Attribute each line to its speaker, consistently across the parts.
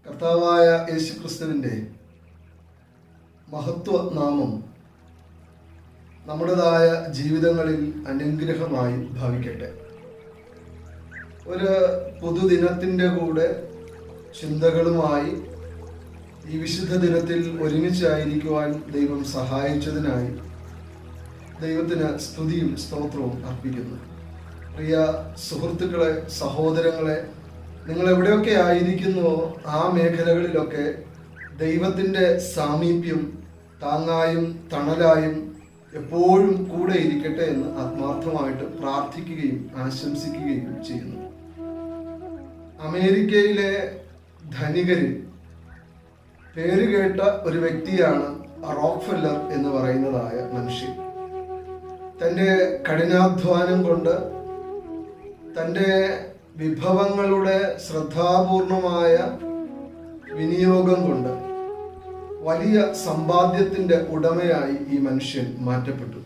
Speaker 1: കർത്താവായ യേശുക്രിസ്തുവിൻ്റെ മഹത്വ നാമം നമ്മുടേതായ ജീവിതങ്ങളിൽ അനുഗ്രഹമായി ഭവിക്കട്ടെ. ഒരു പുതുദിനത്തിൻ്റെ കൂടെ ചിന്തകളുമായി ഈ വിശുദ്ധ ദിനത്തിൽ ഒരുമിച്ചായിരിക്കുവാൻ ദൈവം സഹായിച്ചതിനായി ദൈവത്തിന് സ്തുതിയും സ്തോത്രവും അർപ്പിക്കുന്നു. പ്രിയ സുഹൃത്തുക്കളെ, സഹോദരങ്ങളെ, നിങ്ങൾ എവിടെയൊക്കെ ആയിരിക്കുന്നുവോ ആ മേഖലകളിലൊക്കെ ദൈവത്തിൻ്റെ സാമീപ്യം താങ്ങായും തണലായും എപ്പോഴും കൂടെ ഇരിക്കട്ടെ എന്ന് ആത്മാർത്ഥമായിട്ട് പ്രാർത്ഥിക്കുകയും ആശംസിക്കുകയും ചെയ്യുന്നു. അമേരിക്കയിലെ ധനികരിൽ പേരുകേട്ട ഒരു വ്യക്തിയാണ് റോക്ക്ഫെല്ലർ എന്ന് പറയുന്നതായ മനുഷ്യൻ. തൻ്റെ കഠിനാധ്വാനം കൊണ്ട്, തൻ്റെ വിഭവങ്ങളുടെ ശ്രദ്ധാപൂർണമായ വിനിയോഗം കൊണ്ട് വലിയ സമ്പാദ്യത്തിന്റെ ഉടമയായി ഈ മനുഷ്യൻ മാറ്റപ്പെട്ടു.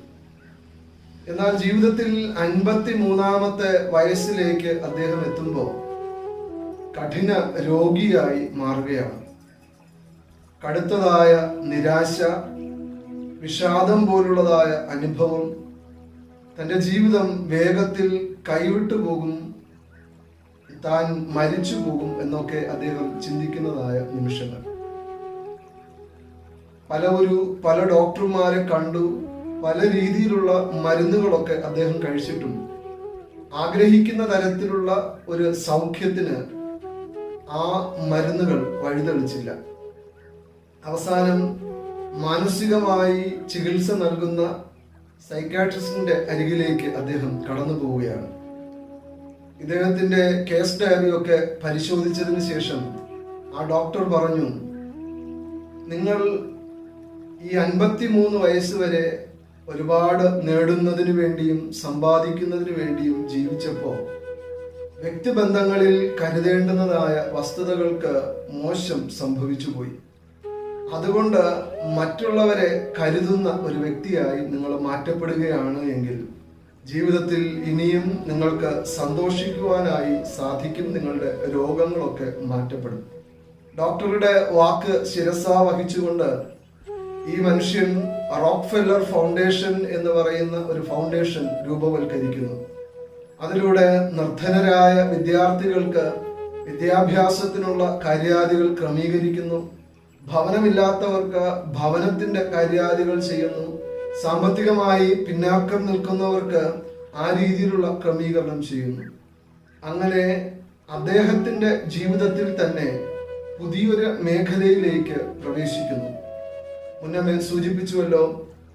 Speaker 1: എന്നാൽ ജീവിതത്തിൽ 53-ാമത്തെ വയസ്സിലേക്ക് അദ്ദേഹം എത്തുമ്പോൾ കഠിന രോഗിയായി മാറുകയാണ്. കടുത്തതായ നിരാശ, വിഷാദം പോലുള്ളതായ അനുഭവം, തൻ്റെ ജീവിതം വേഗത്തിൽ കൈവിട്ടു പോകും, താൻ മരിച്ചു പോകും എന്നൊക്കെ അദ്ദേഹം ചിന്തിക്കുന്നതായ നിമിഷങ്ങൾ. പല ഡോക്ടർമാരെ കണ്ടു, പല രീതിയിലുള്ള മരുന്നുകളൊക്കെ അദ്ദേഹം കഴിച്ചിട്ടും ആഗ്രഹിക്കുന്ന തരത്തിലുള്ള ഒരു സൗഖ്യത്തിന് ആ മരുന്നുകൾ വഴിതെളിച്ചില്ല. അവസാനം മാനസികമായി ചികിത്സ നൽകുന്ന സൈക്കാട്രിസ്റ്റിന്റെ അരികിലേക്ക് അദ്ദേഹം കടന്നു പോവുകയാണ്. ഇദ്ദേഹത്തിന്റെ കേസ് ഡയറി ഒക്കെ പരിശോധിച്ചതിന് ശേഷം ആ ഡോക്ടർ പറഞ്ഞു, നിങ്ങൾ ഈ 53 വയസ്സ് വരെ ഒരുപാട് നേടുന്നതിന് വേണ്ടിയും സമ്പാദിക്കുന്നതിന് വേണ്ടിയും ജീവിച്ചപ്പോൾ വ്യക്തിബന്ധങ്ങളിൽ കരുതേണ്ടുന്നതായ വസ്തുതകൾക്ക് മോശം സംഭവിച്ചു പോയി. അതുകൊണ്ട് മറ്റുള്ളവരെ കരുതുന്ന ഒരു വ്യക്തിയായി നിങ്ങൾ മാറ്റപ്പെടുകയാണ് എങ്കിൽ ജീവിതത്തിൽ ഇനിയും നിങ്ങൾക്ക് സന്തോഷിക്കുവാനായി സാധിക്കും. നിങ്ങളുടെ രോഗങ്ങളൊക്കെ മാറ്റപ്പെടും. ഡോക്ടറുടെ വാക്ക് ശിരസാ വഹിച്ചുകൊണ്ട് ഈ മനുഷ്യൻ റോക്ക്ഫെല്ലർ ഫൗണ്ടേഷൻ എന്ന് പറയുന്ന ഒരു ഫൗണ്ടേഷൻ രൂപവൽക്കരിക്കുന്നു. അതിലൂടെ നിർധനരായ വിദ്യാർത്ഥികൾക്ക് വിദ്യാഭ്യാസത്തിനുള്ള കാര്യാദികൾ ക്രമീകരിക്കുന്നു. ഭവനമില്ലാത്തവർക്ക് ഭവനത്തിന്റെ കാര്യാദികൾ ചെയ്യുന്നു. സാമ്പത്തികമായി പിന്നാക്കം നിൽക്കുന്നവർക്ക് ആ രീതിയിലുള്ള ക്രമീകരണം ചെയ്യുന്നു. അങ്ങനെ അദ്ദേഹത്തിന്റെ ജീവിതത്തിൽ തന്നെ പുതിയൊരു മേഖലയിലേക്ക് പ്രവേശിക്കുന്നു. മുന്നമേ സൂചിപ്പിച്ചുവല്ലോ,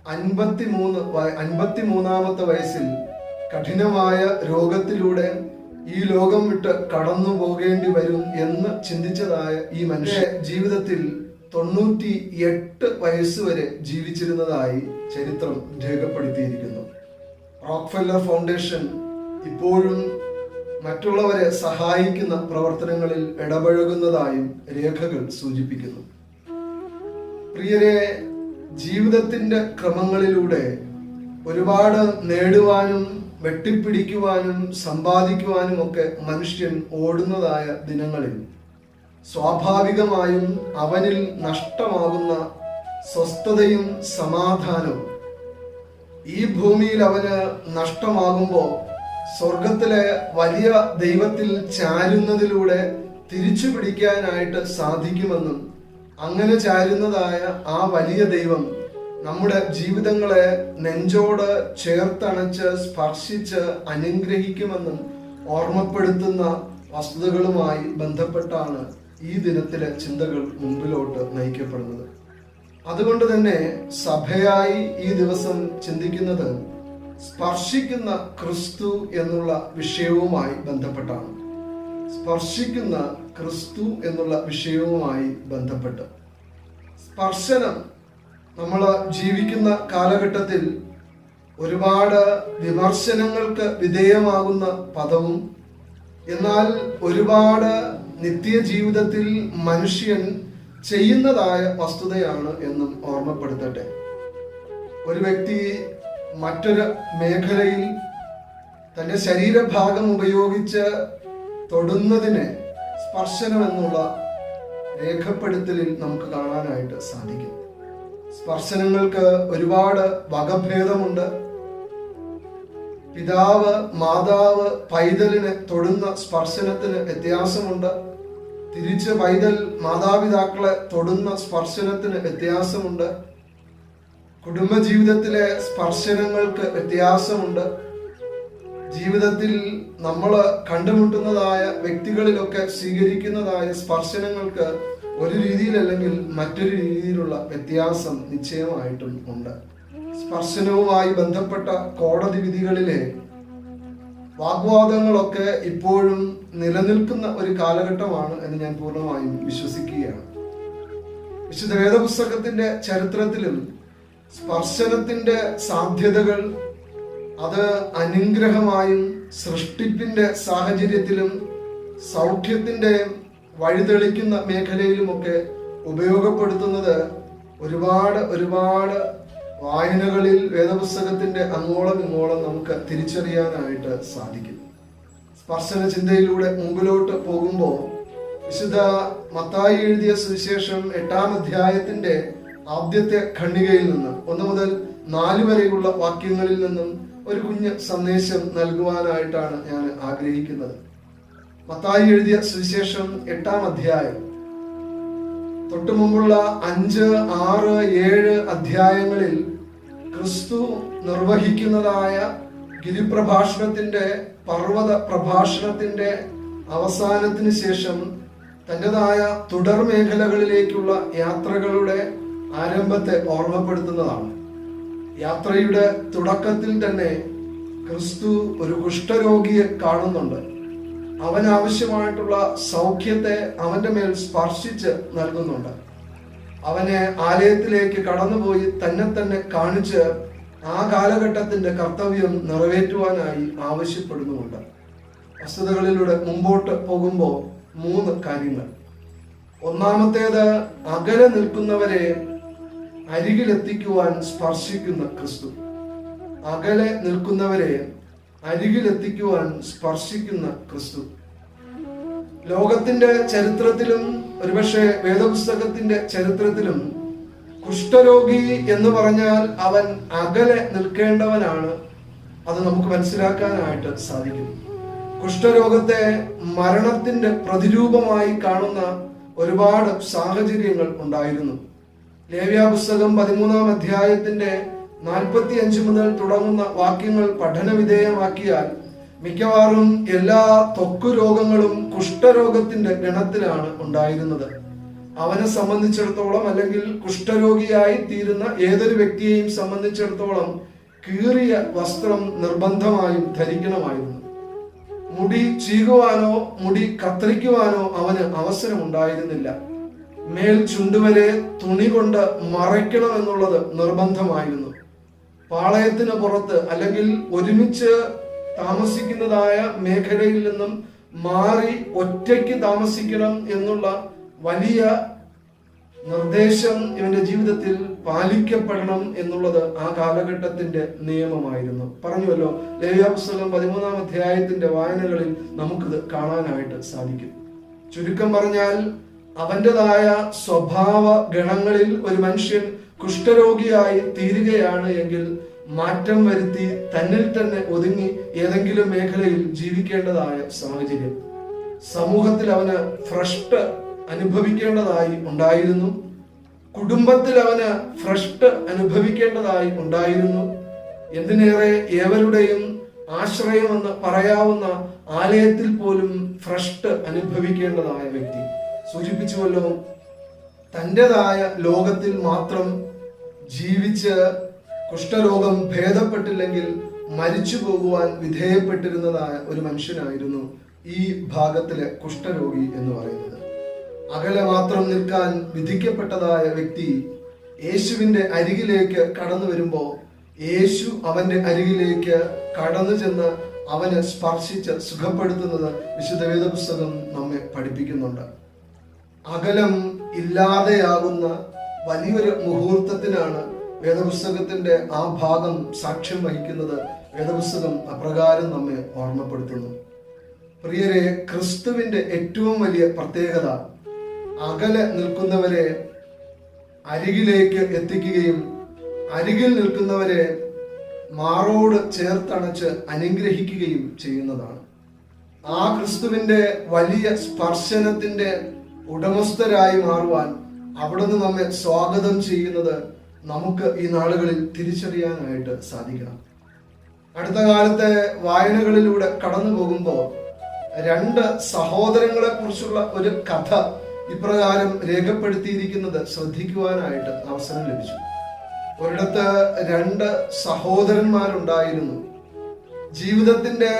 Speaker 1: 53-ാമത്തെ വയസ്സിൽ കഠിനമായ രോഗത്തിലൂടെ ഈ ലോകം വിട്ട് കടന്നു പോകേണ്ടി വരും എന്ന് ചിന്തിച്ചതായ ഈ മനുഷ്യ ജീവിതത്തിൽ 98 വയസ്സ് വരെ ജീവിച്ചിരുന്നതായി ചരിത്രം രേഖപ്പെടുത്തിയിരിക്കുന്നു. റോക്ക്ഫെല്ലർ ഫൗണ്ടേഷൻ ഇപ്പോഴും മറ്റുള്ളവരെ സഹായിക്കുന്ന പ്രവർത്തനങ്ങളിൽ ഇടപഴകുന്നതായും രേഖകൾ സൂചിപ്പിക്കുന്നു. പ്രിയരെ, ജീവിതത്തിന്റെ ക്രമങ്ങളിലൂടെ ഒരുപാട് നേടുവാനും വെട്ടിപ്പിടിക്കുവാനും സമ്പാദിക്കുവാനും ഒക്കെ മനുഷ്യൻ ഓടുന്നതായ ദിനങ്ങളിൽ സ്വാഭാവികമായും അവനിൽ നഷ്ടമാകുന്ന സ്വസ്ഥതയും സമാധാനവും ഈ ഭൂമിയിൽ അവന് നഷ്ടമാകുമ്പോൾ സ്വർഗത്തിലെ വലിയ ദൈവത്തിൽ ചാരുന്നതിലൂടെ തിരിച്ചു പിടിക്കാനായിട്ട് സാധിക്കുമെന്നും അങ്ങനെ ചാരുന്നതായ ആ വലിയ ദൈവം നമ്മുടെ ജീവിതങ്ങളെ നെഞ്ചോട് ചേർത്തണച്ച് സ്പർശിച്ച് അനുഗ്രഹിക്കുമെന്നും ഓർമ്മപ്പെടുത്തുന്ന വസ്തുതകളുമായി ബന്ധപ്പെട്ടാണ് ഈ ദിനത്തിലെ ചിന്തകൾ മുമ്പിലോട്ട് നയിക്കപ്പെടുന്നത്. അതുകൊണ്ട് തന്നെ സഭയായി ഈ ദിവസം ചിന്തിക്കുന്നത് സ്പർശിക്കുന്ന ക്രിസ്തു എന്നുള്ള വിഷയവുമായി ബന്ധപ്പെട്ടാണ്. സ്പർശിക്കുന്ന ക്രിസ്തു എന്നുള്ള വിഷയവുമായി ബന്ധപ്പെട്ട് സ്പർശനം നമ്മൾ ജീവിക്കുന്ന കാലഘട്ടത്തിൽ ഒരുപാട് വിമർശനങ്ങൾക്ക് വിധേയമാകുന്ന പദവും, എന്നാൽ ഒരുപാട് നിത്യജീവിതത്തിൽ മനുഷ്യൻ ചെയ്യുന്നതായ വസ്തുതയാണ് എന്നും ഓർമ്മപ്പെടുത്തട്ടെ. ഒരു വ്യക്തി മറ്റൊരു മേഖലയിൽ തൻ്റെ ശരീരഭാഗം ഉപയോഗിച്ച് തൊടുന്നതിനെ സ്പർശനം എന്നുള്ള രേഖപ്പെടുത്തലിൽ നമുക്ക് കാണാനായിട്ട് സാധിക്കും. സ്പർശനങ്ങൾക്ക് ഒരുപാട് വകഭേദമുണ്ട്. പിതാവ് മാതാവ് പൈതലിനെ തൊടുന്ന സ്പർശനത്തിന് വ്യത്യാസമുണ്ട്. തിരിച്ച് പൈതൽ മാതാപിതാക്കളെ തൊടുന്ന സ്പർശനത്തിന് വ്യത്യാസമുണ്ട്. കുടുംബജീവിതത്തിലെ സ്പർശനങ്ങൾക്ക് വ്യത്യാസമുണ്ട്. ജീവിതത്തിൽ നമ്മൾ കണ്ടുമുട്ടുന്നതായ വ്യക്തികളിലൊക്കെ സ്വീകരിക്കുന്നതായ സ്പർശനങ്ങൾക്ക് ഒരു രീതിയിലല്ലെങ്കിൽ മറ്റൊരു രീതിയിലുള്ള വ്യത്യാസം നിശ്ചയമായിട്ടും ഉണ്ട്. സ്പർശനവുമായി ബന്ധപ്പെട്ട കോടതി വിധികളിലെ വാഗ്വാദങ്ങളൊക്കെ ഇപ്പോഴും നിലനിൽക്കുന്ന ഒരു കാലഘട്ടമാണ് എന്ന് ഞാൻ പൂർണ്ണമായും വിശ്വസിക്കുകയാണ്. വിശുദ്ധ വേദപുസ്തകത്തിന്റെ ചരിത്രത്തിലും സ്പർശനത്തിന്റെ സാധ്യതകൾ അത് അനുഗ്രഹമായും സൃഷ്ടിപ്പിന്റെ സാഹചര്യത്തിലും സൗഖ്യത്തിന്റെ വഴിതെളിക്കുന്ന മേഖലയിലുമൊക്കെ ഉപയോഗപ്പെടുത്തുന്നത് ഒരുപാട് വായനകളിൽ വേദപുസ്തകത്തിന്റെ അങ്ങോളം ഇങ്ങോളം നമുക്ക് തിരിച്ചറിയാനായിട്ട് സാധിക്കും. സ്പർശന ചിന്തയിലൂടെ മുമ്പിലോട്ട് പോകുമ്പോൾ വിശുദ്ധ മത്തായി എഴുതിയ സുവിശേഷം 8-ാം അധ്യായത്തിന്റെ ആദ്യത്തെ ഖണ്ഡികയിൽ നിന്ന് 1 മുതൽ 4 വരെയുള്ള വാക്യങ്ങളിൽ നിന്നും ഒരു കുഞ്ഞ് സന്ദേശം നൽകുവാനായിട്ടാണ് ഞാൻ ആഗ്രഹിക്കുന്നത്. മത്തായി എഴുതിയ സുവിശേഷം 8-ാം അധ്യായം തൊട്ടു മുമ്പുള്ള 5, 6, 7 അധ്യായങ്ങളിൽ ക്രിസ്തു നിർവഹിക്കുന്നതായ ഗിരിപ്രഭാഷണത്തിന്റെ പർവ്വത പ്രഭാഷണത്തിന്റെ അവസാനത്തിന് ശേഷം തൻ്റെതായ തുടർ മേഖലകളിലേക്കുള്ള യാത്രകളുടെ ആരംഭത്തെ ഓർമ്മപ്പെടുത്തുന്നതാണ്. യാത്രയുടെ തുടക്കത്തിൽ തന്നെ ക്രിസ്തു ഒരു കുഷ്ഠരോഗിയെ കാണുന്നുണ്ട്. അവൻ ആവശ്യമായിട്ടുള്ള സൗഖ്യത്തെ അവന്റെ മേൽ സ്പർശിച്ച് നൽകുന്നുണ്ട്. അവനെ ആലയത്തിലേക്ക് കടന്നുപോയി തന്നെ കാണിച്ച് ആ കാലഘട്ടത്തിന്റെ കർത്തവ്യം നിറവേറ്റുവാനായി ആവശ്യപ്പെടുന്നുമുണ്ട്. വസ്തുതകളിലൂടെ മുമ്പോട്ട് പോകുമ്പോൾ 3 കാര്യങ്ങൾ. ഒന്നാമത്തേത്, അകലെ നിൽക്കുന്നവരെ അരികിലെത്തിക്കുവാൻ സ്പർശിക്കുന്ന ക്രിസ്തു. അകലെ നിൽക്കുന്നവരെ അരികിലെത്തിക്കുവാൻ സ്പർശിക്കുന്ന ക്രിസ്തു. ലോകത്തിന്റെ ചരിത്രത്തിലും ഒരുപക്ഷെ വേദപുസ്തകത്തിന്റെ ചരിത്രത്തിലും കുഷ്ഠരോഗി എന്ന് പറഞ്ഞാൽ അവൻ അകലെ നിൽക്കേണ്ടവനാണ്. അത് നമുക്ക് മനസ്സിലാക്കാനായിട്ട് സാധിക്കും. കുഷ്ഠരോഗത്തെ മരണത്തിന്റെ പ്രതിരൂപമായി കാണുന്ന ഒരുപാട് സാഹചര്യങ്ങൾ ഉണ്ടായിരുന്നു. ലേവ്യാപുസ്തകം 13-ാം അധ്യായത്തിന്റെ 45 മുതൽ തുടങ്ങുന്ന വാക്യങ്ങൾ പഠനവിധേയമാക്കിയാൽ മിക്കവാറും എല്ലാ ത്വക്ക് രോഗങ്ങളും കുഷ്ഠരോഗത്തിന്റെ ഗണത്തിലാണ് ഉണ്ടായിരുന്നത്. അവനെ സംബന്ധിച്ചിടത്തോളം, അല്ലെങ്കിൽ കുഷ്ഠരോഗിയായി തീരുന്ന ഏതൊരു വ്യക്തിയെയും സംബന്ധിച്ചിടത്തോളം കീറിയ വസ്ത്രം നിർബന്ധമായും ധരിക്കണമായിരുന്നു. മുടി ചീകുവാനോ മുടി കത്രിക്കുവാനോ അവന് അവസരം ഉണ്ടായിരുന്നില്ല. മേൽ ചുണ്ടുവരെ തുണി കൊണ്ട് മറയ്ക്കണമെന്നുള്ളത് നിർബന്ധമായിരുന്നു. പാളയത്തിന് പുറത്ത് അല്ലെങ്കിൽ ഒരുമിച്ച് താമസിക്കുന്നതായ മേഖലയിൽ നിന്നും മാറി ഒറ്റയ്ക്ക് താമസിക്കണം എന്നുള്ള വലിയ നിർദ്ദേശം ഇവന്റെ ജീവിതത്തിൽ പാലിക്കപ്പെടണം എന്നുള്ളത് ആ കാലഘട്ടത്തിന്റെ നിയമമായിരുന്നു. പറഞ്ഞുവല്ലോ, ലേവ്യാപുസ്തകം 13-ാം അധ്യായത്തിന്റെ വായനകളിൽ നമുക്കിത് കാണാനായിട്ട് സാധിക്കും. ചുരുക്കം പറഞ്ഞാൽ, അവന്റേതായ സ്വഭാവ ഗണങ്ങളിൽ ഒരു മനുഷ്യൻ കുഷ്ഠരോഗിയായി തീരുകയാണ് എങ്കിൽ മാറ്റം വരുത്തി തന്നിൽ തന്നെ ഒതുങ്ങി ഏതെങ്കിലും മേഖലയിൽ ജീവിക്കേണ്ടതായ സാഹചര്യം. സമൂഹത്തിൽ അവന് ഭ്രഷ്ട് അനുഭവിക്കേണ്ടതായി ഉണ്ടായിരുന്നു. കുടുംബത്തിൽ അവന് ഭ്രഷ്ട് അനുഭവിക്കേണ്ടതായി ഉണ്ടായിരുന്നു. എന്തിനേറെ ഏവരുടെയും ആശ്രയമെന്ന് പറയാവുന്ന ആലയത്തിൽ പോലും ഭ്രഷ്ട് അനുഭവിക്കേണ്ടതായ വ്യക്തി. സൂചിപ്പിച്ചുവല്ലോ, തൻ്റെതായ ലോകത്തിൽ മാത്രം ജീവിച്ച് കുഷ്ഠരോഗം ഭേദപ്പെട്ടില്ലെങ്കിൽ മരിച്ചു പോകുവാൻ വിധേയപ്പെട്ടിരുന്നതായ ഒരു മനുഷ്യനായിരുന്നു ഈ ഭാഗത്തിലെ കുഷ്ഠരോഗി എന്ന് പറയുന്നത്. അകലെ മാത്രം നിൽക്കാൻ വിധിക്കപ്പെട്ടതായ വ്യക്തി യേശുവിന്റെ അരികിലേക്ക് കടന്നു വരുമ്പോൾ യേശു അവന്റെ അരികിലേക്ക് കടന്നു ചെന്ന് അവനെ സ്പർശിച്ച് സുഖപ്പെടുത്തുന്നത് വിശുദ്ധ വേദപുസ്തകം നമ്മെ പഠിപ്പിക്കുന്നുണ്ട്. അകലം ഇല്ലാതെയാകുന്ന വലിയൊരു മുഹൂർത്തത്തിനാണ് വേദപുസ്തകത്തിന്റെ ആ ഭാഗം സാക്ഷ്യം വഹിക്കുന്നത് വേദപുസ്തകം അപ്രകാരം നമ്മെ ഓർമ്മപ്പെടുത്തുന്നു. പ്രിയരെ, ക്രിസ്തുവിന്റെ ഏറ്റവും വലിയ പ്രത്യേകത അകലെ നിൽക്കുന്നവരെ അരികിലേക്ക് എത്തിക്കുകയും അരികിൽ നിൽക്കുന്നവരെ മാറോട് ചേർത്തണച്ച് അനുഗ്രഹിക്കുകയും ചെയ്യുന്നതാണ്. ആ ക്രിസ്തുവിന്റെ വലിയ സ്പർശനത്തിന്റെ ഉടമസ്ഥരായി മാറുവാൻ അവിടുന്ന് നമ്മെ സ്വാഗതം ചെയ്യുന്നത് നമുക്ക് ഈ നാളുകളിൽ തിരിച്ചറിയാനായിട്ട് സാധിക്കണം. അടുത്ത കാലത്തെ വായനകളിലൂടെ കടന്നു പോകുമ്പോൾ 2 സഹോദരങ്ങളെ കുറിച്ചുള്ള ഒരു കഥ ഇപ്രകാരം രേഖപ്പെടുത്തിയിരിക്കുന്നത് ശ്രദ്ധിക്കുവാനായിട്ട് അവസരം ലഭിച്ചു. ഒരിടത്ത് 2 സഹോദരന്മാരുണ്ടായിരുന്നു. ജീവിതത്തിന്റെ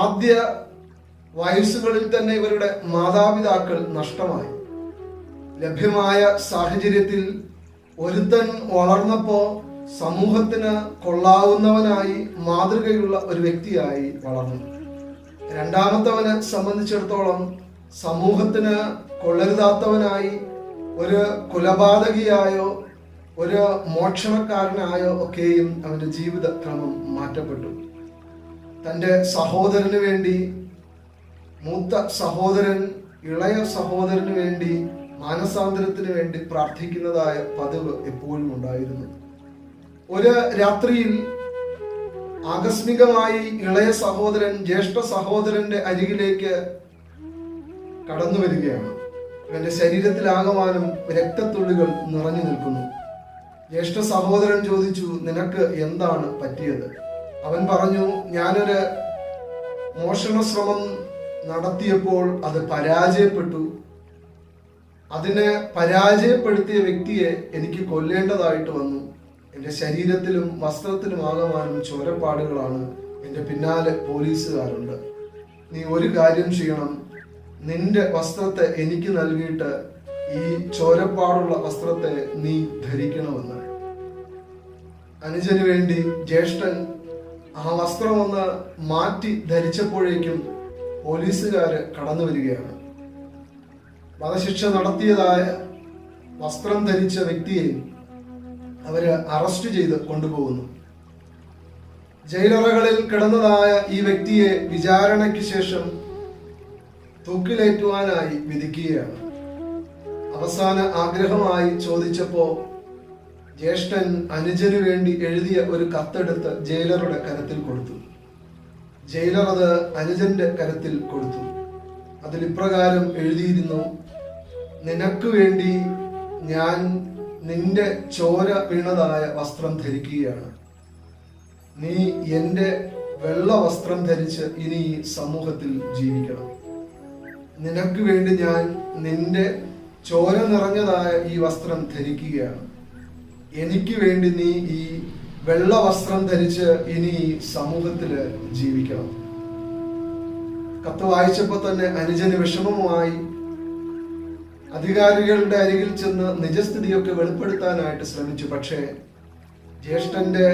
Speaker 1: ആദ്യ വയസ്സുകളിൽ തന്നെ ഇവരുടെ മാതാപിതാക്കൾ നഷ്ടമായി. ലഭ്യമായ സാഹചര്യത്തിൽ ഒരുത്തൻ വളർന്നപ്പോ സമൂഹത്തിന് കൊള്ളാവുന്നവനായി മാതൃകയുള്ള ഒരു വ്യക്തിയായി വളർന്നു. രണ്ടാമത്തവനെ സംബന്ധിച്ചിടത്തോളം സമൂഹത്തിന് കൊള്ളരുതാത്തവനായി, ഒരു കൊലപാതകിയായോ ഒരു മോഷണക്കാരനായോ ഒക്കെയും അവന്റെ ജീവിത ക്രമം മാറ്റപ്പെട്ടു. തൻ്റെ സഹോദരന് വേണ്ടി മൂത്ത സഹോദരൻ ഇളയ സഹോദരന് വേണ്ടി മാനസാന്തരത്തിന് വേണ്ടി പ്രാർത്ഥിക്കുന്നതായ പതിവ് എപ്പോഴും ഉണ്ടായിരുന്നു. ഒരു രാത്രിയിൽ ആകസ്മികമായി ഇളയ സഹോദരൻ ജ്യേഷ്ഠ സഹോദരന്റെ അരികിലേക്ക് കടന്നു വരികയാണ്. അവന്റെ ശരീരത്തിലാകമാനം രക്തത്തുള്ളികൾ നിറഞ്ഞു നിൽക്കുന്നു. ജ്യേഷ്ഠ സഹോദരൻ ചോദിച്ചു, നിനക്ക് എന്താണ് പറ്റിയത്? അവൻ പറഞ്ഞു, ഞാനൊരു മോഷണ ശ്രമം നടത്തിയപ്പോൾ അത് പരാജയപ്പെട്ടു. അതിനെ പരാജയപ്പെടുത്തിയ വ്യക്തിയെ എനിക്ക് കൊല്ലേണ്ടതായിട്ട് വന്നു. എൻ്റെ ശരീരത്തിലും വസ്ത്രത്തിലും ആകമാനം ചോരപ്പാടുകളാണ്. എൻ്റെ പിന്നാലെ പോലീസുകാരുണ്ട്. നീ ഒരു കാര്യം ചെയ്യണം, നിന്റെ വസ്ത്രത്തെ എനിക്ക് നൽകിയിട്ട് ഈ ചോരപ്പാടുള്ള വസ്ത്രത്തെ നീ ധരിക്കണമെന്ന്. അനുജന് വേണ്ടി ജ്യേഷ്ഠൻ ആ വസ്ത്രം ഒന്ന് മാറ്റി ധരിച്ചപ്പോഴേക്കും പോലീസുകാര് കടന്നു വരികയാണ്. വധശിക്ഷ നടത്തിയതായ വസ്ത്രം ധരിച്ച വ്യക്തിയെ അവര് അറസ്റ്റ് ചെയ്ത് കൊണ്ടുപോകുന്നു. ജയിലറകളിൽ കിടന്നതായ ഈ വ്യക്തിയെ വിചാരണയ്ക്ക് ശേഷം തൂക്കിലേറ്റുവാനായി വിധിക്കുകയാണ്. അവസാന ആഗ്രഹമായി ചോദിച്ചപ്പോ ജ്യേഷ്ഠൻ അനുജനു വേണ്ടി എഴുതിയ ഒരു കത്തെടുത്ത് ജയിലറുടെ കരത്തിൽ കൊടുത്തു. ജയിലർ അത് അനുജന്റെ കരത്തിൽ കൊടുത്തു. അതിൽ ഇപ്രകാരം എഴുതിയിരുന്നു, നിനക്ക് വേണ്ടി ഞാൻ നിന്റെ ചോര വീണതായ വസ്ത്രം ധരിക്കുകയാണ്. നീ എൻ്റെ വെള്ള വസ്ത്രം ധരിച്ച് ഇനി സമൂഹത്തിൽ ജീവിക്കണം. നിനക്ക് വേണ്ടി ഞാൻ നിന്റെ ചോര നിറഞ്ഞതായ ഈ വസ്ത്രം ധരിക്കുകയാണ്. എനിക്ക് വേണ്ടി നീ ഈ വെള്ള വസ്ത്രം ധരിച്ച് ഇനി സമൂഹത്തില് ജീവിക്കണം. കത്ത് വായിച്ചപ്പോ തന്നെ അനുജന് വിഷമമായി. അധികാരികളുടെ അരികിൽ ചെന്ന് നിജസ്ഥിതിയൊക്കെ വെളിപ്പെടുത്താനായിട്ട് ശ്രമിച്ചു. പക്ഷേ ജ്യേഷ്ഠന്റെ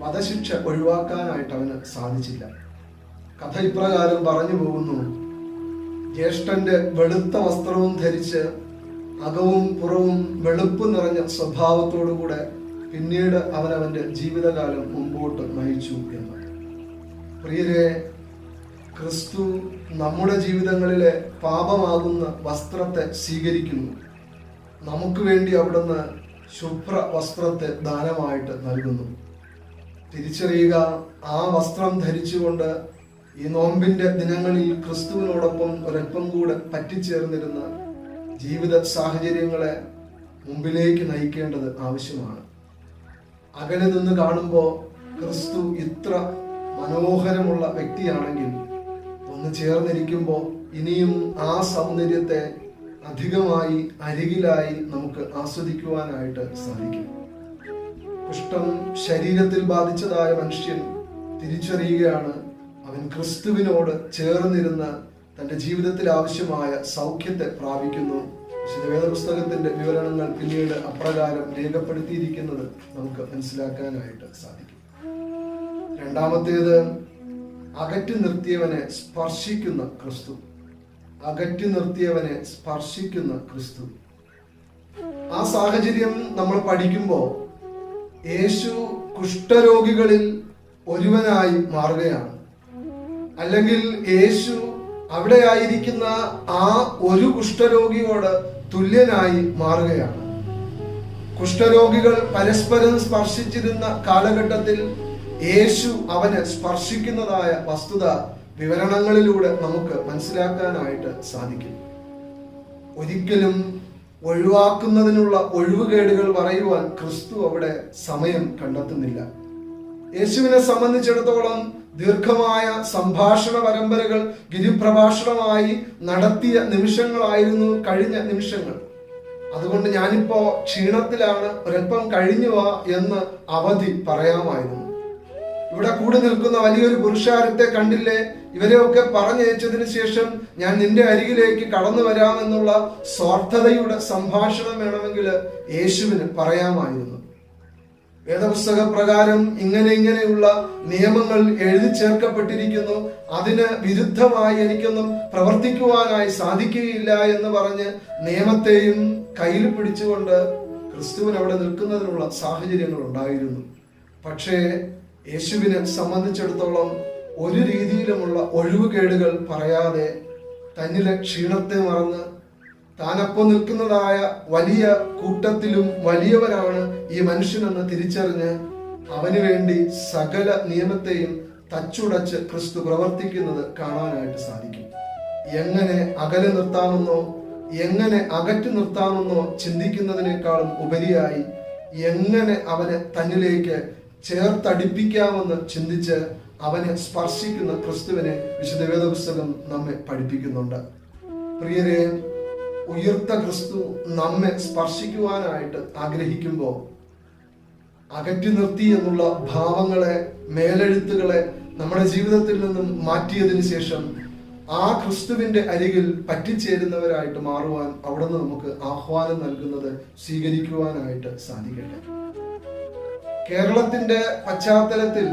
Speaker 1: വധശിക്ഷ ഒഴിവാക്കാനായിട്ട് അവന് സാധിച്ചില്ല. കഥ ഇപ്രകാരം പറഞ്ഞു പോകുന്നു, ജ്യേഷ്ഠന്റെ വെളുത്ത വസ്ത്രവും ധരിച്ച് അകവും പുറവും വെളുപ്പ് നിറഞ്ഞ സ്വഭാവത്തോടുകൂടെ പിന്നീട് അവനവന്റെ ജീവിതകാലം മുമ്പോട്ട് നയിച്ചു എന്ന്. പ്രിയരെ, ക്രിസ്തു നമ്മുടെ ജീവിതങ്ങളിലെ പാപമാകുന്ന വസ്ത്രത്തെ സ്വീകരിക്കുന്നു. നമുക്ക് വേണ്ടി അവിടുന്ന് ശുഭ്ര വസ്ത്രത്തെ ദാനമായിട്ട് നൽകുന്നു. തിരിച്ചറിയുക, ആ വസ്ത്രം ധരിച്ചുകൊണ്ട് ഈ നോമ്പിന്റെ ദിനങ്ങളിൽ ക്രിസ്തുവിനോടൊപ്പം ഒരൽപ്പം കൂടെ പറ്റിച്ചേർന്നിരുന്ന ജീവിത സാഹചര്യങ്ങളെ മുമ്പിലേക്ക് നയിക്കേണ്ടത് ആവശ്യമാണ്. അകലെ നിന്ന് കാണുമ്പോൾ ക്രിസ്തു ഇത്ര മനോഹരമുള്ള വ്യക്തിയാണെങ്കിൽ ഒന്ന് ചേർന്നിരിക്കുമ്പോൾ ഇനിയും ആ സൗന്ദര്യത്തെ അധികമായി അരികിലായി നമുക്ക് ആസ്വദിക്കുവാനായിട്ട് സാധിക്കും. കുഷ്ഠം ശരീരത്തിൽ ബാധിച്ചതായ മനുഷ്യൻ തിരിച്ചറിയുകയാണ്, അവൻ ക്രിസ്തുവിനോട് ചേർന്നിരുന്ന് തന്റെ ജീവിതത്തിൽ ആവശ്യമായ സൗഖ്യത്തെ പ്രാപിക്കുന്നു. വിശുദ്ധ വേദപുസ്തകത്തിന്റെ വിവരണങ്ങൾ പിന്നീട് അപ്രകാരം രേഖപ്പെടുത്തിയിരിക്കുന്നത് നമുക്ക് മനസ്സിലാക്കാനായിട്ട് സാധിക്കും. രണ്ടാമത്തേത്, അകറ്റി നിർത്തിയവനെ സ്പർശിക്കുന്ന ക്രിസ്തു. അകറ്റി നിർത്തിയവനെ സ്പർശിക്കുന്ന ക്രിസ്തു. ആ സാഹചര്യം നമ്മൾ പഠിക്കുമ്പോൾ യേശു കുഷ്ഠരോഗികളിൽ ഒരുവനായി മാറുകയാണ്. അല്ലെങ്കിൽ യേശു അവിടെ ആയിരിക്കുന്ന ആ ഒരു കുഷ്ഠരോഗിയോട് തുല്യനായി മാറുകയാണ്. കുഷ്ഠരോഗികൾ പരസ്പരം സ്പർശിച്ചിരുന്ന കാലഘട്ടത്തിൽ യേശു അവനെ സ്പർശിക്കുന്നതായ വസ്തുത വിവരണങ്ങളിലൂടെ നമുക്ക് മനസ്സിലാക്കാനായിട്ട് സാധിക്കും. ഒരിക്കലും ഒഴിവാക്കുന്നതിനുള്ള ഒഴിവുകേടുകൾ പറയുവാൻ ക്രിസ്തു അവിടെ സമയം കണ്ടെത്തുന്നില്ല. യേശുവിനെ സംബന്ധിച്ചിടത്തോളം ദീർഘമായ സംഭാഷണ പരമ്പരകൾ ഗിരിപ്രഭാഷണമായി നടത്തിയ നിമിഷങ്ങളായിരുന്നു കഴിഞ്ഞ നിമിഷങ്ങൾ. അതുകൊണ്ട് ഞാനിപ്പോ ക്ഷീണത്തിലാണ്, ഒരൽപ്പം കഴിഞ്ഞു വാ എന്ന് അവധി പറയാമായിരുന്നു. ഇവിടെ കൂടി നിൽക്കുന്ന വലിയൊരു പുരുഷാരത്തെ കണ്ടില്ലേ? ഇവരെയൊക്കെ പറഞ്ഞയച്ചതിന് ശേഷം ഞാൻ നിന്റെ അരികിലേക്ക് കടന്നു വരാമെന്നുള്ള സ്വാർത്ഥതയുടെ സംഭാഷണം വേണമെങ്കിൽ യേശുവിന് പറയാമായിരുന്നു. വേദപുസ്തക പ്രകാരം ഇങ്ങനെയുള്ള നിയമങ്ങൾ എഴുതി ചേർക്കപ്പെട്ടിരിക്കുന്നു, അതിന് വിരുദ്ധമായി എനിക്കൊന്നും പ്രവർത്തിക്കുവാനായി സാധിക്കുകയില്ല എന്ന് പറഞ്ഞ് നിയമത്തെയും കയ്യിൽ പിടിച്ചുകൊണ്ട് ക്രിസ്തുവിന് അവിടെ നിൽക്കുന്നതിനുള്ള സാഹചര്യങ്ങൾ ഉണ്ടായിരുന്നു. പക്ഷേ യേശുവിനെ സംബന്ധിച്ചിടത്തോളം ഒരു രീതിയിലുമുള്ള ഒഴിവുകേടുകൾ പറയാതെ തന്നിലെ ക്ഷീണത്തെ മറന്ന് താനൊപ്പം നിൽക്കുന്നതായ വലിയ കൂട്ടത്തിലും വലിയവരാണ് ഈ മനുഷ്യനെന്ന് തിരിച്ചറിഞ്ഞ് അവന് വേണ്ടി സകല നിയമത്തെയും തച്ചുടച്ച് ക്രിസ്തു പ്രവർത്തിക്കുന്നത് കാണാനായിട്ട് സാധിക്കും. എങ്ങനെ അകലെ നിർത്താമെന്നോ എങ്ങനെ അകറ്റി നിർത്താമെന്നോ ചിന്തിക്കുന്നതിനേക്കാളും ഉപരിയായി എങ്ങനെ അവനെ തന്നിലേക്ക് ചേർത്തടിപ്പിക്കാമെന്ന് ചിന്തിച്ച് അവനെ സ്പർശിക്കുന്ന ക്രിസ്തുവിനെ വിശുദ്ധ വേദപുസ്തകം നമ്മെ പഠിപ്പിക്കുന്നുണ്ട്. പ്രിയരെ, ഉയർത്ത ക്രിസ്തു നമ്മെ സ്പർശിക്കുവാനായിട്ട് ആഗ്രഹിക്കുമ്പോൾ അകറ്റി നിർത്തി എന്നുള്ള ഭാവങ്ങളെ, മേലെഴുത്തുകളെ നമ്മുടെ ജീവിതത്തിൽ നിന്നും മാറ്റിയതിനു ശേഷം ആ ക്രിസ്തുവിന്റെ അരികിൽ പറ്റിച്ചേരുന്നവരായിട്ട് മാറുവാൻ അവിടുന്ന് നമുക്ക് ആഹ്വാനം നൽകുന്നത് സ്വീകരിക്കുവാനായിട്ട് സാധിക്കട്ടെ. കേരളത്തിന്റെ പശ്ചാത്തലത്തിൽ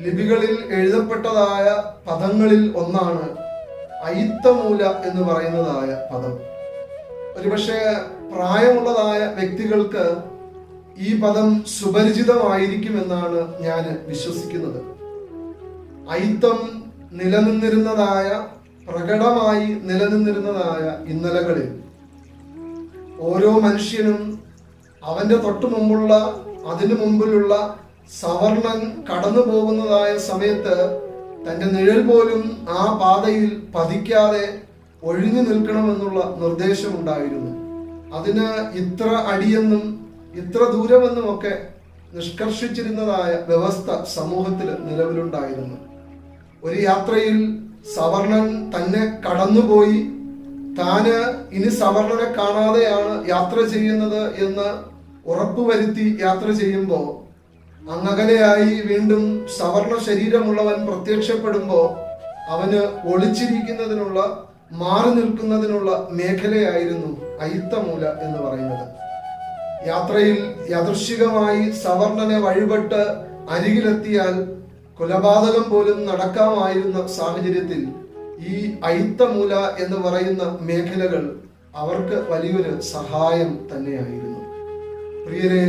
Speaker 1: ലിപികളിൽ എഴുതപ്പെട്ടതായ പദങ്ങളിൽ ഒന്നാണ് അയിത്തമൂല എന്ന് പറയുന്നതായ പദം. ഒരുപക്ഷെ പ്രായമുള്ളതായ വ്യക്തികൾക്ക് ഈ പദം സുപരിചിതമായിരിക്കുമെന്നാണ് ഞാൻ വിശ്വസിക്കുന്നത്. അയിത്തം നിലനിന്നിരുന്നതായ, പ്രകടമായി നിലനിന്നിരുന്നതായ ഇന്നലകളിൽ ഓരോ മനുഷ്യനും അവന്റെ തൊട്ടു മുമ്പുള്ള, അതിനു മുമ്പിലുള്ള സവർണൻ കടന്നു പോകുന്നതായ സമയത്ത് തന്റെ നിഴൽ പോലും ആ പാതയിൽ പതിക്കാതെ ഒഴിഞ്ഞു നിൽക്കണമെന്നുള്ള നിർദ്ദേശമുണ്ടായിരുന്നു. അതിന് ഇത്ര അടിയെന്നും ഇത്ര ദൂരമെന്നും ഒക്കെ നിഷ്കർഷിച്ചിരുന്നതായ വ്യവസ്ഥ സമൂഹത്തിൽ നിലവിലുണ്ടായിരുന്നു. ഒരു യാത്രയിൽ സവർണൻ തന്നെ കടന്നുപോയി താന് ഇനി സവർണനെ കാണാതെയാണ് യാത്ര ചെയ്യുന്നത് എന്ന് ഉറപ്പുവരുത്തി യാത്ര ചെയ്യുമ്പോൾ അങ്ങകലെയായി വീണ്ടും സവർണ ശരീരമുള്ളവൻ പ്രത്യക്ഷപ്പെടുമ്പോൾ അവന് ഒളിച്ചിരിക്കുന്നതിനുള്ള, മാറി നിൽക്കുന്നതിനുള്ള മേഖലയായിരുന്നു അയിത്തമൂല എന്ന് പറയുന്നത്. യാത്രയിൽ യാദൃശ്ചികമായി സവർണനെ വഴിപെട്ട് അരികിലെത്തിയാൽ കൊലപാതകം പോലും നടക്കാമായിരുന്ന സാഹചര്യത്തിൽ ഈ അയിത്തമൂല എന്ന് പറയുന്ന മേഖലകൾ അവർക്ക് വലിയൊരു സഹായം തന്നെയായിരുന്നു. പ്രിയരെ,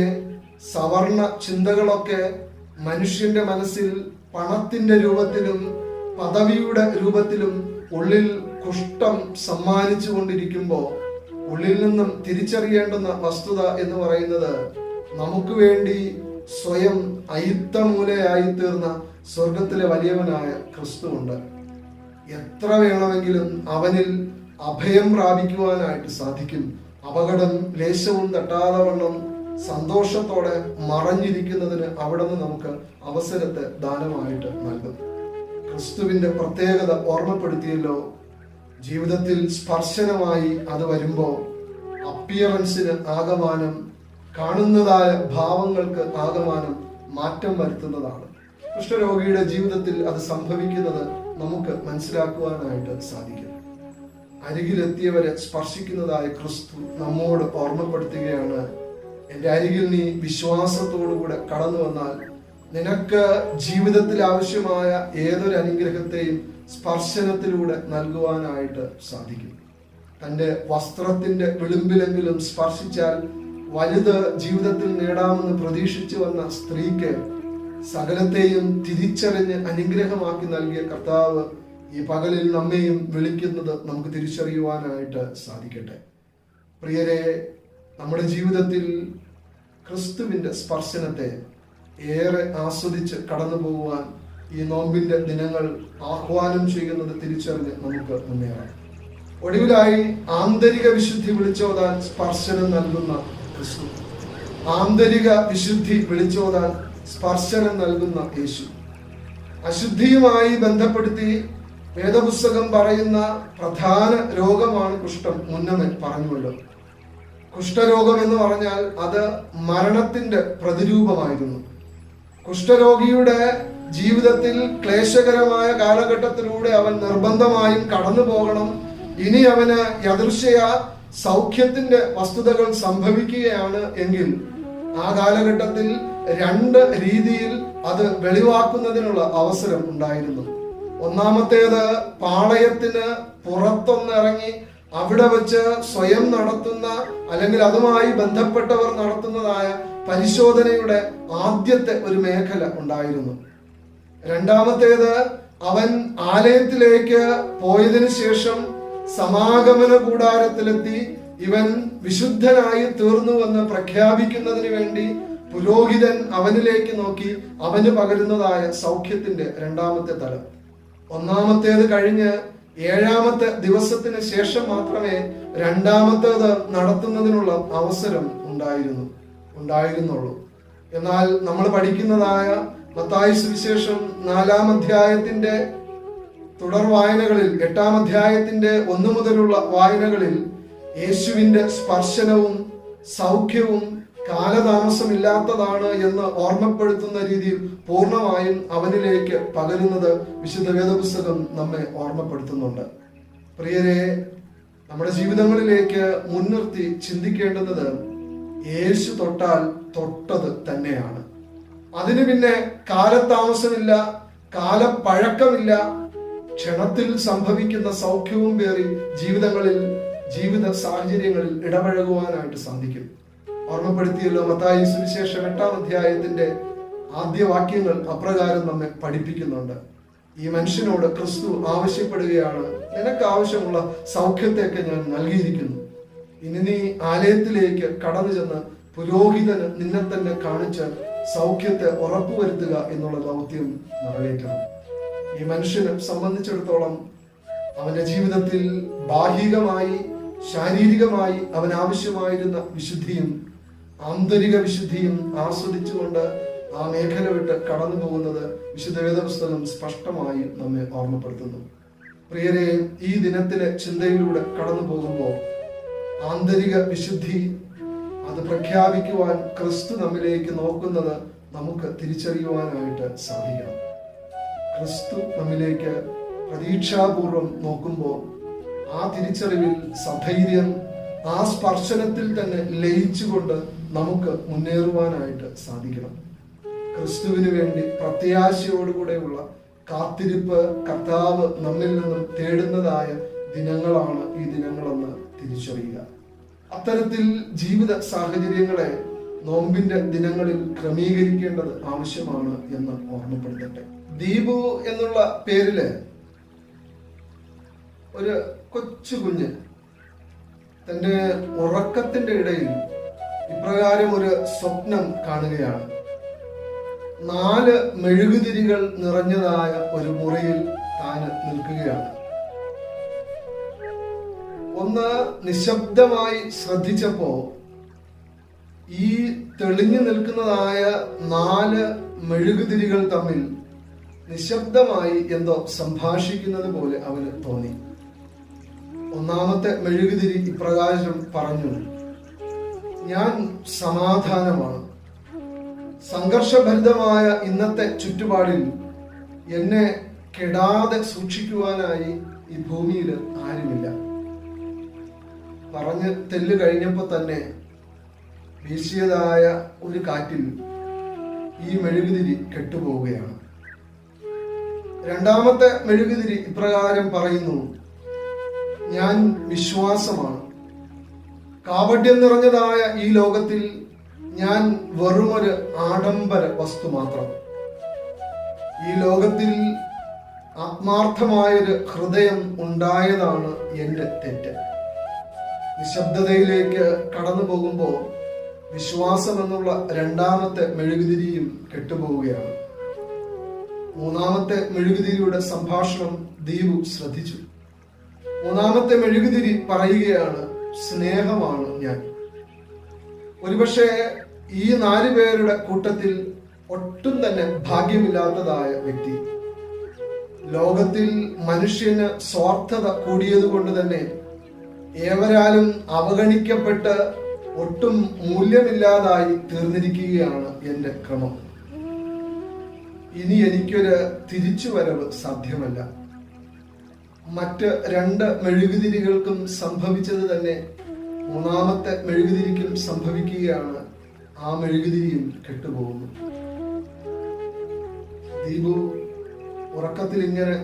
Speaker 1: സവർണ ചിന്തകളൊക്കെ മനുഷ്യന്റെ മനസ്സിൽ പണത്തിന്റെ രൂപത്തിലും പദവിയുടെ രൂപത്തിലും ഉള്ളിൽ കുഷ്ഠം സമ്മാനിച്ചു കൊണ്ടിരിക്കുമ്പോൾ ഉള്ളിൽ നിന്നും തിരിച്ചറിയേണ്ടുന്ന വസ്തുത എന്ന് പറയുന്നത് നമുക്ക് വേണ്ടി സ്വയം അയിത്തമൂലയായി തീർന്ന സ്വർഗത്തിലെ വലിയവനായ ക്രിസ്തുവുണ്ട്. എത്ര വേണമെങ്കിലും അവനിൽ അഭയം പ്രാപിക്കുവാനായിട്ട് സാധിക്കും. അപകടം ലേശവും തട്ടാതെ വണ്ണം സന്തോഷത്തോടെ മറഞ്ഞിരിക്കുന്നതിന് അവിടെ നിന്ന് നമുക്ക് അവസരത്തെ ദാനമായിട്ട് നൽകും. ക്രിസ്തുവിന്റെ പ്രത്യേകത ഓർമ്മപ്പെടുത്തിയല്ലോ. ജീവിതത്തിൽ സ്പർശനമായി അത് വരുമ്പോൾ അപ്പിയറൻസിന് ആകമാനം, കാണുന്നതായ ഭാവങ്ങൾക്ക് ആകമാനം മാറ്റം വരുത്തുന്നതാണ്. കുഷ്ഠരോഗിയുടെ ജീവിതത്തിൽ അത് സംഭവിക്കുന്നത് നമുക്ക് മനസ്സിലാക്കുവാനായിട്ട് സാധിക്കും. അരികിലെത്തിയവരെ സ്പർശിക്കുന്നതായ ക്രിസ്തു നമ്മോട് ഓർമ്മപ്പെടുത്തുകയാണ്, എൻ്റെ അരികിൽ നീ വിശ്വാസത്തോടുകൂടെ കടന്നു വന്നാൽ നിനക്ക് ജീവിതത്തിൽ ആവശ്യമായ ഏതൊരു അനുഗ്രഹത്തെയും സ്പർശനത്തിലൂടെ നൽകുവാനായിട്ട് സാധിക്കും. തൻ്റെ വസ്ത്രത്തിന്റെ വിളിമ്പിലെങ്കിലും സ്പർശിച്ചാൽ വലുത് ജീവിതത്തിൽ നേടാമെന്ന് പ്രതീക്ഷിച്ചു വന്ന സ്ത്രീക്ക് സകലത്തെയും തിരിച്ചറിഞ്ഞ് അനുഗ്രഹമാക്കി നൽകിയ കർത്താവ് ഈ പകലിൽ നമ്മെയും വിളിക്കുന്നത് നമുക്ക് തിരിച്ചറിയുവാനായിട്ട് സാധിക്കട്ടെ. പ്രിയരെ, നമ്മുടെ ജീവിതത്തിൽ ക്രിസ്തുവിന്റെ സ്പർശനത്തെ ഏറെ ആസ്വദിച്ച് കടന്നു പോകുവാൻ ഈ നോമ്പിന്റെ ദിനങ്ങൾ ആഹ്വാനം ചെയ്യുന്നത് തിരിച്ചറിഞ്ഞ് നമുക്ക് മുന്നേറാം. ഒടുവിലായി ആന്തരിക വിശുദ്ധി വിളിച്ചോതാൻ സ്പർശനം നൽകുന്ന ക്രിസ്തു, ആന്തരിക വിശുദ്ധി വിളിച്ചോതാൻ സ്പർശനം നൽകുന്ന യേശു. അശുദ്ധിയുമായി ബന്ധപ്പെടുത്തി വേദപുസ്തകം പറയുന്ന പ്രധാന രോഗമാണ് കുഷ്ഠം. മുന്നമേ പറഞ്ഞുവല്ലോ, കുഷ്ഠരോഗം എന്ന് പറഞ്ഞാൽ അത് മരണത്തിന്റെ പ്രതിരൂപമായിരുന്നു. കുഷ്ഠരോഗിയുടെ ജീവിതത്തിൽ ക്ലേശകരമായ കാലഘട്ടത്തിലൂടെ അവൻ നിർബന്ധമായും കടന്നു പോകണം. ഇനി അവന് യദൃശ്യ സൗഖ്യത്തിന്റെ വസ്തുതകൾ സംഭവിക്കുകയാണ് എങ്കിൽ ആ കാലഘട്ടത്തിൽ രണ്ട് രീതിയിൽ അത് വെളിവാക്കുന്നതിനുള്ള അവസരം ഉണ്ടായിരുന്നു. ഒന്നാമത്തേത്, പാളയത്തിന് പുറത്തൊന്നിറങ്ങി അവിടെ വെച്ച് സ്വയം നടത്തുന്ന അല്ലെങ്കിൽ അതുമായി ബന്ധപ്പെട്ടവർ നടത്തുന്നതായ പരിശോധനയുടെ ആദ്യത്തെ ഒരു മേഖല ഉണ്ടായിരുന്നു. രണ്ടാമത്തേത്, അവൻ ആലയത്തിലേക്ക് പോയതിനു ശേഷം സമാഗമന കൂടാരത്തിലെത്തി ഇവൻ വിശുദ്ധനായി തീർന്നുവെന്ന് പ്രഖ്യാപിക്കുന്നതിന് വേണ്ടി പുരോഹിതൻ അവനിലേക്ക് നോക്കി അവന് പകരുന്നതായ സൗഖ്യത്തിന്റെ രണ്ടാമത്തെ തലം. ഒന്നാമത്തേത് കഴിഞ്ഞ് 7ാമത്തെ ദിവസത്തിന് ശേഷം മാത്രമേ രണ്ടാമത്തേത് നടത്തുന്നതിനുള്ള അവസരം ഉണ്ടായിരുന്നുള്ളൂ. എന്നാൽ നമ്മൾ പഠിക്കുന്നതായ മത്തായി സുവിശേഷം 4-ാം അധ്യായത്തിന്റെ തുടർ വായനകളിൽ 8-ാം അധ്യായത്തിന്റെ 1 മുതലുള്ള വായനകളിൽ യേശുവിന്റെ സ്പർശനവും സൗഖ്യവും കാലതാമസമില്ലാത്തതാണ് എന്ന് ഓർമ്മപ്പെടുത്തുന്ന രീതിയിൽ പൂർണ്ണമായും അവനിലേക്ക് പകരുന്നത് വിശുദ്ധ വേദപുസ്തകം നമ്മെ ഓർമ്മപ്പെടുത്തുന്നുണ്ട്. പ്രിയരെ, നമ്മുടെ ജീവിതങ്ങളിലേക്ക് മുൻനിർത്തി ചിന്തിക്കേണ്ടുന്നത് യേശു തൊട്ടാൽ തൊട്ടത് തന്നെയാണ്. അതിന് പിന്നെ കാലതാമസമില്ല, കാലപ്പഴക്കമില്ല. ക്ഷണത്തിൽ സംഭവിക്കുന്ന സൗഖ്യവും പേറി ജീവിത സാഹചര്യങ്ങളിൽ ഇടപഴകുവാനായിട്ട് സാധിക്കും. ഓർമ്മപ്പെടുത്തിയല്ലോ, മത്തായി സുവിശേഷം 8-ാം അധ്യായത്തിന്റെ ആദ്യ വാക്യങ്ങൾ അപ്രകാരം നമ്മെ പഠിപ്പിക്കുന്നുണ്ട്. ഈ മനുഷ്യനോട് ക്രിസ്തു ആവശ്യപ്പെടുകയാണ്, നിനക്ക് ആവശ്യമുള്ള സൗഖ്യത്തെയൊക്കെ ഞാൻ നൽകിയിരിക്കുന്നു. ഇനി നീ ആലയത്തിലേക്ക് കടന്നു ചെന്ന് പുരോഹിതന് നിന്നെ തന്നെ കാണിച്ച് സൗഖ്യത്തെ ഉറപ്പുവരുത്തുക എന്നുള്ള ദൗത്യം നിറവേറ്റണം. ഈ മനുഷ്യനെ സംബന്ധിച്ചിടത്തോളം അവന്റെ ജീവിതത്തിൽ ബാഹികമായി ശാരീരികമായി അവൻ ആവശ്യമായിരുന്ന വിശുദ്ധിയും ആന്തരിക വിശുദ്ധിയും ആസ്വദിച്ചുകൊണ്ട് ആ മേഖല വിട്ട് കടന്നു പോകുന്നത് വിശുദ്ധ വേദപുസ്തകം സ്പഷ്ടമായി നമ്മെ ഓർമ്മപ്പെടുത്തുന്നു. പ്രിയരെ, ഈ ദിനത്തിലെ ചിന്തയിലൂടെ കടന്നു പോകുമ്പോൾ ആന്തരിക വിശുദ്ധി അത് പ്രഖ്യാപിക്കുവാൻ ക്രിസ്തു നമ്മിലേക്ക് നോക്കുന്നത് നമുക്ക് തിരിച്ചറിയുവാനായിട്ട് സാധിക്കണം. ക്രിസ്തു നമ്മിലേക്ക് പ്രതീക്ഷാപൂർവം നോക്കുമ്പോൾ ആ തിരിച്ചറിവിൽ സധൈര്യം ആ സ്പർശനത്തിൽ തന്നെ ലയിച്ചുകൊണ്ട് നമുക്ക് മുന്നേറുവാനായിട്ട് സാധിക്കണം. ക്രിസ്തുവിന് വേണ്ടി പ്രത്യാശയോടുകൂടെയുള്ള കാത്തിരിപ്പ് കർത്താവ് നമ്മിൽ നിന്നും തേടുന്നതായ ദിനങ്ങളാണ് ഈ ദിനങ്ങളെന്ന് തിരിച്ചറിയുക. അത്തരത്തിൽ ജീവിത സാഹചര്യങ്ങളെ നോമ്പിന്റെ ദിനങ്ങളിൽ ക്രമീകരിക്കേണ്ടത് ആവശ്യമാണ് എന്ന് ഓർമ്മപ്പെടുത്തട്ടെ. ദീപു എന്നുള്ള പേരില് ഒരു കൊച്ചു കുഞ്ഞ് തന്റെ ഉറക്കത്തിന്റെ ഇടയിൽ ഇപ്രകാരം ഒരു സ്വപ്നം കാണുകയാണ്. 4 മെഴുകുതിരികൾ നിറഞ്ഞതായ ഒരു മുറിയിൽ താൻ നിൽക്കുകയാണ്. ഒന്ന് നിശബ്ദമായി ശ്രദ്ധിച്ചപ്പോ ഈ തെളിഞ്ഞു നിൽക്കുന്നതായ 4 മെഴുകുതിരികൾ തമ്മിൽ നിശബ്ദമായി എന്തോ സംഭാഷിക്കുന്നത് പോലെ അവന് തോന്നി. ഒന്നാമത്തെ മെഴുകുതിരി ഇപ്രകാരം പറഞ്ഞു, ഞാൻ സമാധാനമാണ്. സംഘർഷഭരിതമായ ഇന്നത്തെ ചുറ്റുപാടിൽ എന്നെ കെടാതെ സൂക്ഷിക്കുവാനായി ഈ ഭൂമിയിൽ ആരുമില്ല. പറഞ്ഞ് തെല്ല് കഴിഞ്ഞപ്പോ തന്നെ വീശിയതായ ഒരു കാറ്റിൽ ഈ മെഴുകുതിരി കെട്ടുപോവുകയാണ്. രണ്ടാമത്തെ മെഴുകുതിരി ഇപ്രകാരം പറയുന്നു, ഞാൻ വിശ്വാസമാണ്. കാപട്യം നിറഞ്ഞതായ ഈ ലോകത്തിൽ ഞാൻ വെറുമൊരു ആഡംബര വസ്തു മാത്രം. ഈ ലോകത്തിൽ ആത്മാർത്ഥമായൊരു ഹൃദയം ഉണ്ടായതാണ് എൻ്റെ തെറ്റ്. നിശബ്ദതയിലേക്ക് കടന്നു പോകുമ്പോൾ വിശ്വാസം എന്നുള്ള രണ്ടാമത്തെ മെഴുകുതിരിയും കെട്ടുപോവുകയാണ്. മൂന്നാമത്തെ മെഴുകുതിരിയുടെ സംഭാഷണം ദീപു ശ്രദ്ധിച്ചു. മൂന്നാമത്തെ മെഴുകുതിരി പറയുകയാണ്, സ്നേഹമാണ് ഞാൻ. ഒരുപക്ഷെ ഈ 4 പേരുടെ കൂട്ടത്തിൽ ഒട്ടും തന്നെ ഭാഗ്യമില്ലാത്തതായ വ്യക്തി. ലോകത്തിൽ മനുഷ്യന് സ്വാർത്ഥത കൂടിയതുകൊണ്ട് തന്നെ ഏവരാലും അവഗണിക്കപ്പെട്ട് ഒട്ടും മൂല്യമില്ലാതായി തീർന്നിരിക്കുകയാണ് എൻ്റെ ക്രമം. ഇനി എനിക്കൊരു തിരിച്ചുവരവ് സാധ്യമല്ല. മറ്റ് 2 മെഴുകുതിരികൾക്കും സംഭവിച്ചത് തന്നെ മൂന്നാമത്തെ മെഴുകുതിരിക്കും സംഭവിക്കുകയാണ്. ആ മെഴുകുതിരിയും കെട്ടുപോകുന്നു. ദീപു ഉറക്കത്തിൽ ഇങ്ങനെ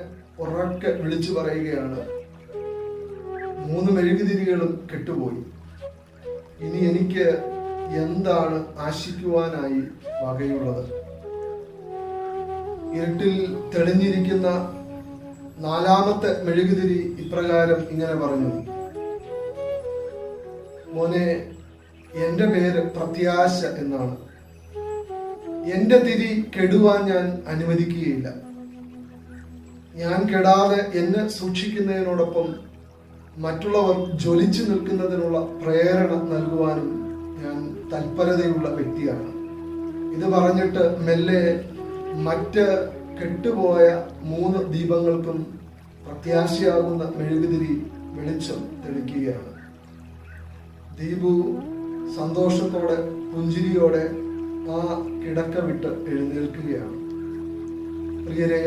Speaker 1: ഉറക്കെ വിളിച്ചു പറയുകയാണ്, 3 മെഴുകുതിരികളും കെട്ടുപോയി. ഇനി എനിക്ക് എന്താണ് ആശിക്കുവാനായി വകയുള്ളത്? ഇരുട്ടിൽ തെളിഞ്ഞിരിക്കുന്ന 4ാമത്തെ മെഴുകുതിരി ഇപ്രകാരം ഇങ്ങനെ പറഞ്ഞു, മോനെ, എന്റെ പേര് പ്രത്യാശ എന്നാണ്. എന്റെ തിരി കെടുവാൻ ഞാൻ അനുവദിക്കുകയില്ല. ഞാൻ കെടാതെ എന്നെ സൂക്ഷിക്കുന്നതിനോടൊപ്പം മറ്റുള്ളവർ ജ്വലിച്ചു നിൽക്കുന്നതിനുള്ള പ്രേരണ നൽകുവാനും ഞാൻ തൽപരതയുള്ള വ്യക്തിയാണ്. ഇത് പറഞ്ഞിട്ട് മെല്ലെ മറ്റ് കെട്ടുപോയ 3 ദീപങ്ങൾക്കും പ്രത്യാശയാകുന്ന മെഴുകുതിരി വെളിച്ചം തെളിക്കുകയാണ്. ദീപു സന്തോഷത്തോടെ പുഞ്ചിരിയോടെ ആ കിടക്ക വിട്ട് എഴുന്നേൽക്കുകയാണ്. പ്രിയരെ,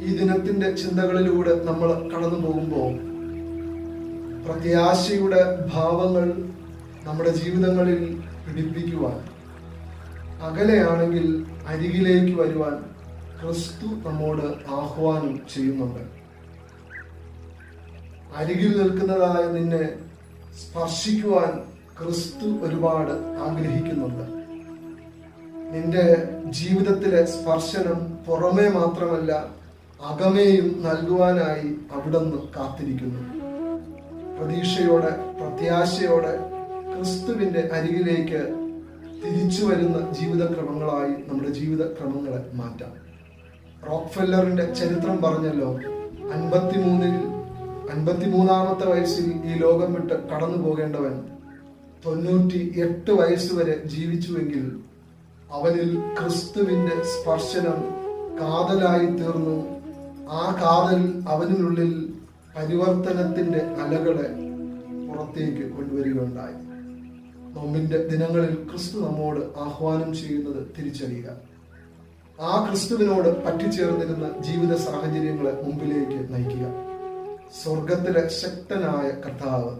Speaker 1: ഈ ദിനത്തിന്റെ ചിന്തകളിലൂടെ നമ്മൾ കടന്നു പോകുമ്പോൾ പ്രത്യാശയുടെ ഭാവങ്ങൾ നമ്മുടെ ജീവിതങ്ങളിൽ പിടിപ്പിക്കുവാൻ, അകലെയാണെങ്കിൽ അരികിലേക്ക് വരുവാൻ ക്രിസ്തു നമ്മോട് ആഹ്വാനം ചെയ്യുന്നുണ്ട്. അരികിൽ നിൽക്കുന്നതായ നിന്നെ സ്പർശിക്കുവാൻ ക്രിസ്തു ഒരുപാട് ആഗ്രഹിക്കുന്നുണ്ട്. നിന്റെ ജീവിതത്തിലെ സ്പർശനം പുറമേ മാത്രമല്ല, അകമേയും നൽകുവാനായി അവിടുന്ന് കാത്തിരിക്കുന്നു. പ്രതീക്ഷയോടെ, പ്രത്യാശയോടെ ക്രിസ്തുവിന്റെ അരികിലേക്ക് തിരിച്ചു വരുന്ന ജീവിതക്രമങ്ങളായി നമ്മുടെ ജീവിതക്രമങ്ങളെ മാറ്റാം. റോക്ക്ഫെല്ലറിന്റെ ചരിത്രം പറഞ്ഞല്ലോ, 53-ാമത്തെ വയസ്സിൽ ഈ ലോകം വിട്ട് കടന്നു പോകേണ്ടവൻ 98 വയസ്സ് വരെ ജീവിച്ചുവെങ്കിൽ അവനിൽ ക്രിസ്തുവിന്റെ സ്പർശനം കാതലായി തീർന്നു. ആ കാതൽ അവനുള്ളിൽ പരിവർത്തനത്തിന്റെ അലകളെ പുറത്തേക്ക് കൊണ്ടുവരികയുണ്ടായി. നോമ്പിന്റെ ദിനങ്ങളിൽ ക്രിസ്തു നമ്മോട് ആഹ്വാനം ചെയ്യുന്നത് തിരിച്ചറിയുക. ആ ക്രിസ്തുവിനോട് പറ്റിച്ചേർന്നിരുന്ന ജീവിത സാഹചര്യങ്ങളെ മുമ്പിലേക്ക് നയിക്കുക. സ്വർഗത്തിലെ ശക്തനായ കർത്താവ്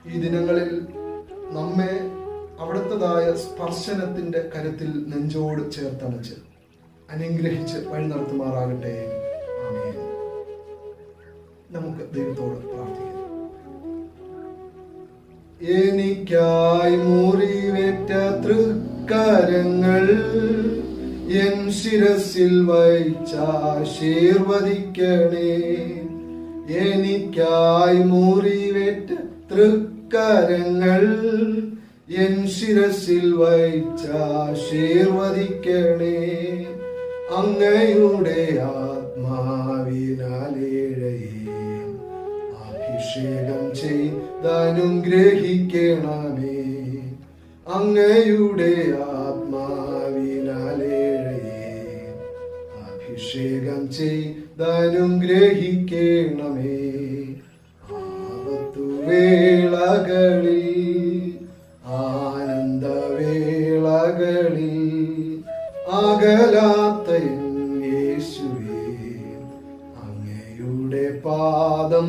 Speaker 1: ഈ ദിനങ്ങളിൽ നമ്മെ അവിടുത്തേതായ സ്പർശനത്തിന്റെ കരുത്തിൽ നെഞ്ചോട് ചേർത്തണച്ച് അനുഗ്രഹിച്ച് വഴി നടത്തുമാറാകട്ടെ. ആമേൻ. നമുക്ക് ദൈവത്തോട് പ്രാർത്ഥിക്കാം. എനിക്കായി മുറിവേറ്റ തൃക്കരങ്ങൾ എൻ ശിരസിൽ വഹിച്ചാശീർവദിക്കണേ. എനിക്കായി മുറിവേറ്റ തൃക്കരങ്ങൾ എൻ ശിരസിൽ വഹിച്ചാശീർവദിക്കണേ. അങ്ങയുടെ ആത്മാവിനാലേഴയെ അഭിഷേകം ചെയ്തനുഗ്രഹിക്കണമേ. അങ്ങയുടെ ആത്മാവിനാലേഴയെ അഭിഷേകം ചെയ്തനുഗ്രഹിക്കണമേ. ആപത്തുവേളകളിൽ, ആനന്ദവേളകളിൽ അകലാത്ത യേശുവേ, അങ്ങയുടെ പാദം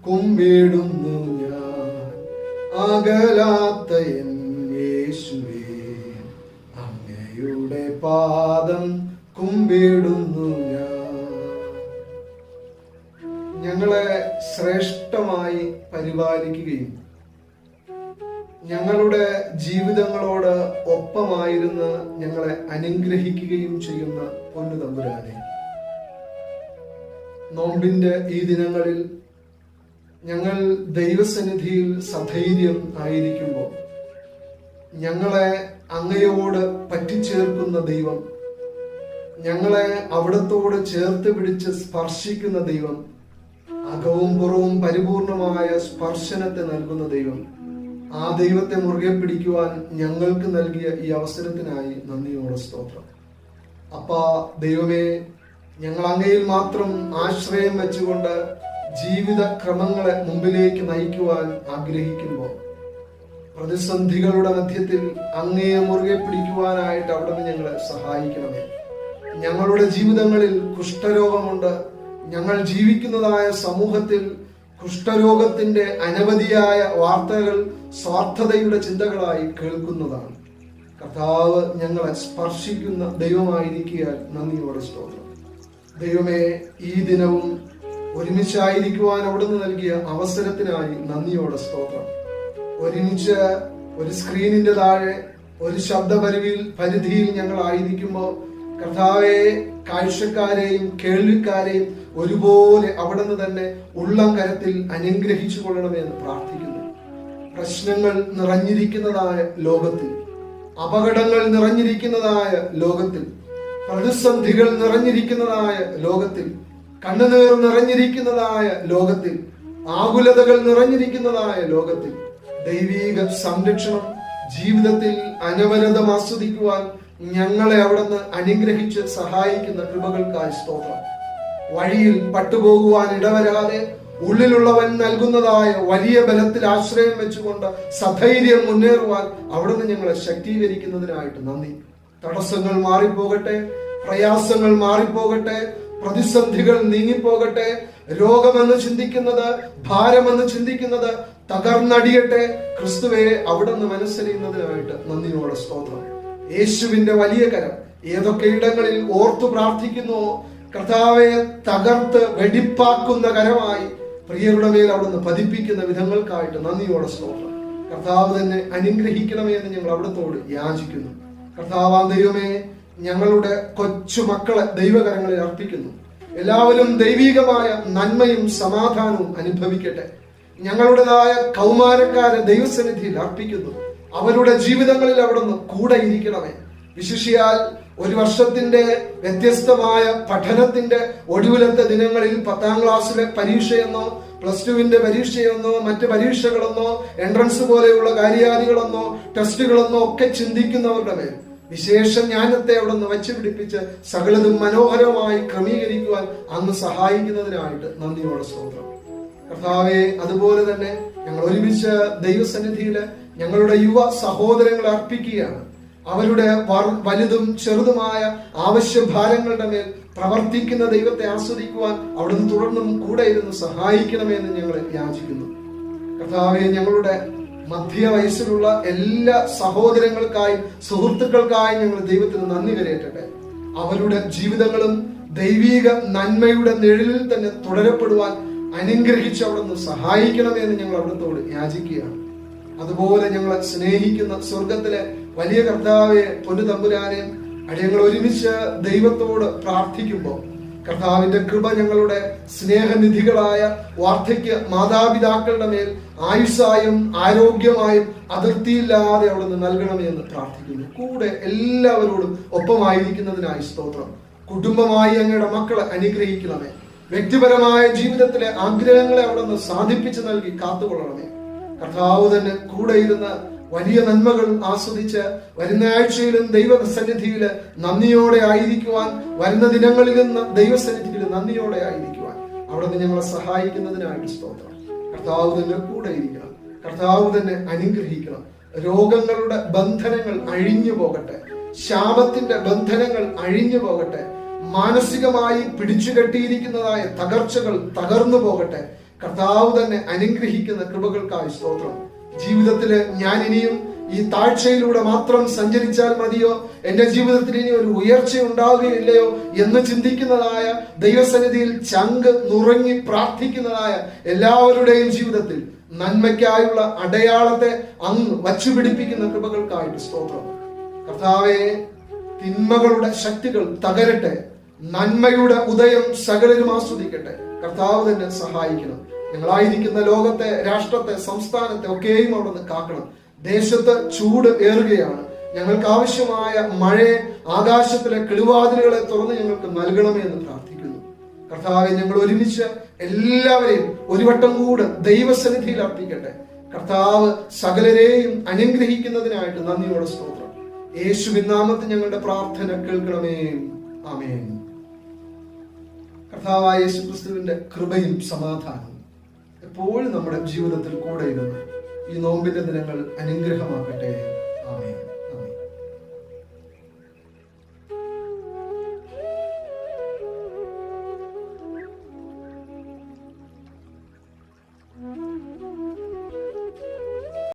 Speaker 1: കുമ്പിടുന്നു ഞാൻ. അകലാത്ത യേശുവേ, അങ്ങയുടെ പാദം കുമ്പിടുന്നു ഞാൻ. ഞങ്ങളെ ശ്രേഷ്ഠമായി പരിപാലിക്കുകയും ഞങ്ങളുടെ ജീവിതങ്ങളോട് ഒപ്പമായിരുന്ന് ഞങ്ങളെ അനുഗ്രഹിക്കുകയും ചെയ്യുന്ന പൊന്നു തമ്പുരാനെ, നോമ്പിന്റെ ഈ ദിനങ്ങളിൽ ഞങ്ങൾ ദൈവസന്നിധിയിൽ സധൈര്യം ആയിരിക്കുമ്പോൾ ഞങ്ങളെ അങ്ങയോട് പറ്റിച്ചേർക്കുന്ന ദൈവം, ഞങ്ങളെ അവിടത്തോട് ചേർത്ത് പിടിച്ച് സ്പർശിക്കുന്ന ദൈവം, അകവും പുറവും പരിപൂർണമായ സ്പർശനത്തെ നൽകുന്ന ദൈവം, ആ ദൈവത്തെ മുറുകെ പിടിക്കുവാൻ ഞങ്ങൾക്ക് നൽകിയ ഈ അവസരത്തിനായി നന്ദിയോടെ സ്തോത്രം. അപ്പാ ദൈവമേ, ഞങ്ങൾ അങ്ങയിൽ മാത്രം ആശ്രയം വെച്ചുകൊണ്ട് ജീവിത ക്രമങ്ങളെ മുമ്പിലേക്ക് നയിക്കുവാൻ ആഗ്രഹിക്കുമ്പോൾ പ്രതിസന്ധികളുടെ മധ്യത്തിൽ അങ്ങയെ മുറുകെ പിടിക്കുവാനായിട്ട് അവിടുന്ന് ഞങ്ങളെ സഹായിക്കണമേ. ഞങ്ങളുടെ ജീവിതങ്ങളിൽ കുഷ്ഠരോഗമുണ്ട്. ഞങ്ങൾ ജീവിക്കുന്നതായ സമൂഹത്തിൽ കുഷ്ഠരോഗത്തിന്റെ അനവധിയായ വാർത്തകൾ സ്വാർത്ഥതയുടെ ചിന്തകളായി കേൾക്കുന്നതാണ്. കർത്താവ് ഞങ്ങളെ സ്പർശിക്കുന്ന ദൈവമായിരിക്കാൻ നന്ദിയോടെ സ്തോത്രം. ദൈവമേ, ഈ ദിനവും ഒരുമിച്ചായിരിക്കുവാൻ അവിടുന്ന് നൽകിയ അവസരത്തിനായി നന്ദിയോടെ സ്തോത്രം. ഒരുമിച്ച് ഒരു സ്ക്രീനിന്റെ താഴെ ഒരു പരിധിയിൽ ഞങ്ങൾ ആയിരിക്കുമ്പോൾ കർത്താവെ, കാഴ്ചക്കാരെയും കേൾവിക്കാരെയും ഒരുപോലെ അവിടുന്ന് തന്നെ ഉള്ളം കരത്തിൽ അനുഗ്രഹിച്ചു കൊള്ളണമെന്ന് പ്രാർത്ഥിക്കുന്നു. പ്രശ്നങ്ങൾ നിറഞ്ഞിരിക്കുന്നതായ ലോകത്തിൽ, അപകടങ്ങൾ നിറഞ്ഞിരിക്കുന്നതായ ലോകത്തിൽ, പ്രതിസന്ധികൾ നിറഞ്ഞിരിക്കുന്നതായ ലോകത്തിൽ, കണ്ണുനീർ നിറഞ്ഞിരിക്കുന്നതായ ലോകത്തിൽ, ആകുലതകൾ നിറഞ്ഞിരിക്കുന്നതായ ലോകത്തിൽ ദൈവീക സംരക്ഷണം ജീവിതത്തിൽ അനവരതം ആസ്വദിക്കുവാൻ ഞങ്ങളെ അവിടുന്ന് അനുഗ്രഹിച്ച് സഹായിക്കുന്ന കൃപകൾക്കായി സ്തോത്രം. വഴിയിൽ പട്ടുപോകുവാൻ ഇടവരാതെ ഉള്ളിലുള്ളവൻ നൽകുന്നതായ വലിയ ബലത്തിൽ ആശ്രയം വെച്ചുകൊണ്ട് സധൈര്യം മുന്നേറുവാൻ അവിടുന്ന് ഞങ്ങളെ ശക്തീകരിക്കുന്നതിനായിട്ട് നന്ദി. തടസ്സങ്ങൾ മാറിപ്പോകട്ടെ, പ്രയാസങ്ങൾ മാറിപ്പോകട്ടെ, പ്രതിസന്ധികൾ നീങ്ങിപ്പോകട്ടെ, രോഗമെന്ന് ചിന്തിക്കുന്നത്, ഭാരമെന്ന് ചിന്തിക്കുന്നത് തകർന്നടിയട്ടെ. ക്രിസ്തുവെ അവിടുന്ന് മനസ്സറിയുന്നതിനായിട്ട് നന്ദിയോടെ സ്തോത്രം. യേശുവിന്റെ വലിയ കരം ഏതൊക്കെ ഇടങ്ങളിൽ ഓർത്തു പ്രാർത്ഥിക്കുന്നുവോ കർത്താവെ തകർത്ത് വെടിപ്പാക്കുന്ന കരമായി പ്രിയരുടെ മേൽ അവിടുന്ന് പതിപ്പിക്കുന്ന വിധങ്ങൾക്കായിട്ട് നന്ദിയോടെ സ്തോത്രം. കർത്താവ് തന്നെ അനുഗ്രഹിക്കണമേ എന്ന് ഞങ്ങൾ അവിടത്തോട് യാചിക്കുന്നു. കർത്താവാം ദൈവമേ, ഞങ്ങളുടെ കൊച്ചു മക്കളെ ദൈവകരങ്ങളിൽ അർപ്പിക്കുന്നു. എല്ലാവരും ദൈവികമായ നന്മയും സമാധാനവും അനുഭവിക്കട്ടെ. ഞങ്ങളുടേതായ കൗമാരക്കാരെ ദൈവസന്നിധിയിൽ അർപ്പിക്കുന്നു. അവരുടെ ജീവിതങ്ങളിൽ അവിടുന്ന് കൂടെ ഇരിക്കണമേ. വിശിഷ്യാൽ ഒരു വർഷത്തിന്റെ വ്യത്യസ്തമായ പഠനത്തിന്റെ ഒടുവിലത്തെ ദിനങ്ങളിൽ 10ാം ക്ലാസ്സിലെ പരീക്ഷയെന്നോ +2 പരീക്ഷയെന്നോ മറ്റ് പരീക്ഷകളെന്നോ എൻട്രൻസ് പോലെയുള്ള കാര്യാദികളെന്നോ ടെസ്റ്റുകളെന്നോ ഒക്കെ ചിന്തിക്കുന്നവരുടെ മേൽ വിശേഷ ജ്ഞാനത്തെ അവിടെ നിന്ന് വച്ചുപിടിപ്പിച്ച് സകലതും മനോഹരമായി ക്രമീകരിക്കുവാൻ അങ്ങ് സഹായിക്കുന്നതിനായിട്ട് നന്ദിയോടെ സ്തോത്രം. കർത്താവെ, അതുപോലെ തന്നെ ഞങ്ങൾ ഒരുമിച്ച് ദൈവസന്നിധിയില് ഞങ്ങളുടെ യുവ സഹോദരങ്ങളെ അർപ്പിക്കുകയാണ്. അവരുടെ വലുതും ചെറുതുമായ ആവശ്യഭാരങ്ങളുടെ മേൽ പ്രവർത്തിക്കുന്ന ദൈവത്തെ ആസ്വദിക്കുവാൻ അവിടുന്ന് തുടർന്നും കൂടെ ഇരുന്ന് സഹായിക്കണമെന്ന് ഞങ്ങൾ യാചിക്കുന്നു. കർത്താവെ, ഞങ്ങളുടെ മധ്യ വയസ്സിലുള്ള എല്ലാ സഹോദരങ്ങൾക്കായും സുഹൃത്തുക്കൾക്കായും ഞങ്ങൾ ദൈവത്തിന് നന്ദി കരയറ്റട്ടെ. അവരുടെ ജീവിതങ്ങളും ദൈവീക നന്മയുടെ നിഴലിൽ തന്നെ തുടരപ്പെടുവാൻ അനുഗ്രഹിച്ച് അവിടുന്ന് സഹായിക്കണമെന്ന് ഞങ്ങൾ അവിടുത്തോട് യാചിക്കുകയാണ്. അതുപോലെ ഞങ്ങളെ സ്നേഹിക്കുന്ന സ്വർഗത്തിലെ വലിയ കർത്താവെ, പൊന്നു തമ്പുരാനെ, അടിയങ്ങൾ ഒരുമിച്ച് ദൈവത്തോട് പ്രാർത്ഥിക്കുമ്പോൾ കർത്താവിന്റെ കൃപ ഞങ്ങളുടെ സ്നേഹനിധികളായ വാർദ്ധക്യ മാതാപിതാക്കളുടെ മേൽ ആയുസ്സായും ആരോഗ്യമായും അതിർത്തിയില്ലാതെ അവിടുന്ന് നൽകണമെന്ന് പ്രാർത്ഥിക്കുന്നു. കൂടെ എല്ലാവരോടും ഒപ്പമായിരിക്കുന്നതിനായി സ്തോത്രം. കുടുംബമായി അങ്ങയുടെ മക്കളെ അനുഗ്രഹിക്കണമേ. വ്യക്തിപരമായ ജീവിതത്തിലെ ആഗ്രഹങ്ങളെ അവിടുന്ന് സാധിപ്പിച്ചു നൽകി കാത്തുകൊള്ളണമേ. കർത്താവ് തന്നെ കൂടെ ഇരുന്ന് വലിയ നന്മകൾ ആസ്വദിച്ച് വരുന്ന ആഴ്ചയിലും ദൈവസന്നിധിയിൽ നന്ദിയോടെ ആയിരിക്കുവാൻ, വരുന്ന ദിനങ്ങളിലും ദൈവസന്നിധിയിൽ നന്ദിയോടെ ആയിരിക്കുവാൻ അവിടുന്ന് ഞങ്ങളെ സഹായിക്കുന്നതിനായിട്ട് സ്തോത്രം. കർത്താവ് തന്നെ കൂടെ ഇരിക്കണം. കർത്താവ് തന്നെ അനുഗ്രഹിക്കണം. രോഗങ്ങളുടെ ബന്ധനങ്ങൾ അഴിഞ്ഞു പോകട്ടെ. ശാപത്തിന്റെ ബന്ധനങ്ങൾ അഴിഞ്ഞു പോകട്ടെ. മാനസികമായി പിടിച്ചുകെട്ടിയിരിക്കുന്നതായ തകർച്ചകൾ തകർന്നു പോകട്ടെ. കർത്താവ് തന്നെ അനുഗ്രഹിക്കുന്ന കൃപകൾക്കായി സ്തോത്രം. ജീവിതത്തില് ഞാൻ ഇനിയും ഈ താഴ്ചയിലൂടെ മാത്രം സഞ്ചരിച്ചാൽ മതിയോ, എന്റെ ജീവിതത്തിൽ ഇനി ഒരു ഉയർച്ച ഉണ്ടാവുകയില്ലയോ എന്ന് ചിന്തിക്കുന്നതായ, ദൈവസന്നിധിയിൽ ചങ്ക് നുറങ്ങി പ്രാർത്ഥിക്കുന്നതായ എല്ലാവരുടെയും ജീവിതത്തിൽ നന്മയ്ക്കായുള്ള അടയാളത്തെ അങ്ങ് വച്ചുപിടിപ്പിക്കുന്ന കൃപകൾക്കായിട്ട് സ്തോത്രം. കർത്താവേ, തിന്മകളുടെ ശക്തികൾ തകരട്ടെ, നന്മയുടെ ഉദയം സകലരും ആസ്വദിക്കട്ടെ. കർത്താവ് തന്നെ സഹായിക്കണം. ഞങ്ങളായിരിക്കുന്ന ലോകത്തെ, രാഷ്ട്രത്തെ, സംസ്ഥാനത്തെ ഒക്കെയും അവിടെ നിന്ന് കാക്കണം. ദേശത്ത് ചൂട് ഏറുകയാണ്. ഞങ്ങൾക്ക് ആവശ്യമായ മഴയെ, ആകാശത്തിലെ കിളിവാതിലുകളെ തുറന്ന് ഞങ്ങൾക്ക് നൽകണമേ എന്ന് പ്രാർത്ഥിക്കുന്നു. കർത്താവെ, ഞങ്ങൾ ഒരുമിച്ച് എല്ലാവരെയും ഒരു വട്ടം കൂടെ ദൈവസന്നിധിയിൽ അർപ്പിക്കട്ടെ. കർത്താവ് സകലരെയും അനുഗ്രഹിക്കുന്നതിനായിട്ട് നന്ദിയോടെ സ്തോത്രം. യേശുവിൻ നാമത്തിൽ ഞങ്ങളുടെ പ്രാർത്ഥന കേൾക്കണമേ. ആമേൻ. കർത്താവായ യേശു ക്രിസ്തുവിന്റെ കൃപയും സമാധാനവും എപ്പോഴും നമ്മുടെ ജീവിതത്തിൽ കൂടെ ഇരുന്ന് ഈ നോമ്പിന്റെ ദിനങ്ങൾ അനുഗ്രഹമാക്കട്ടെ.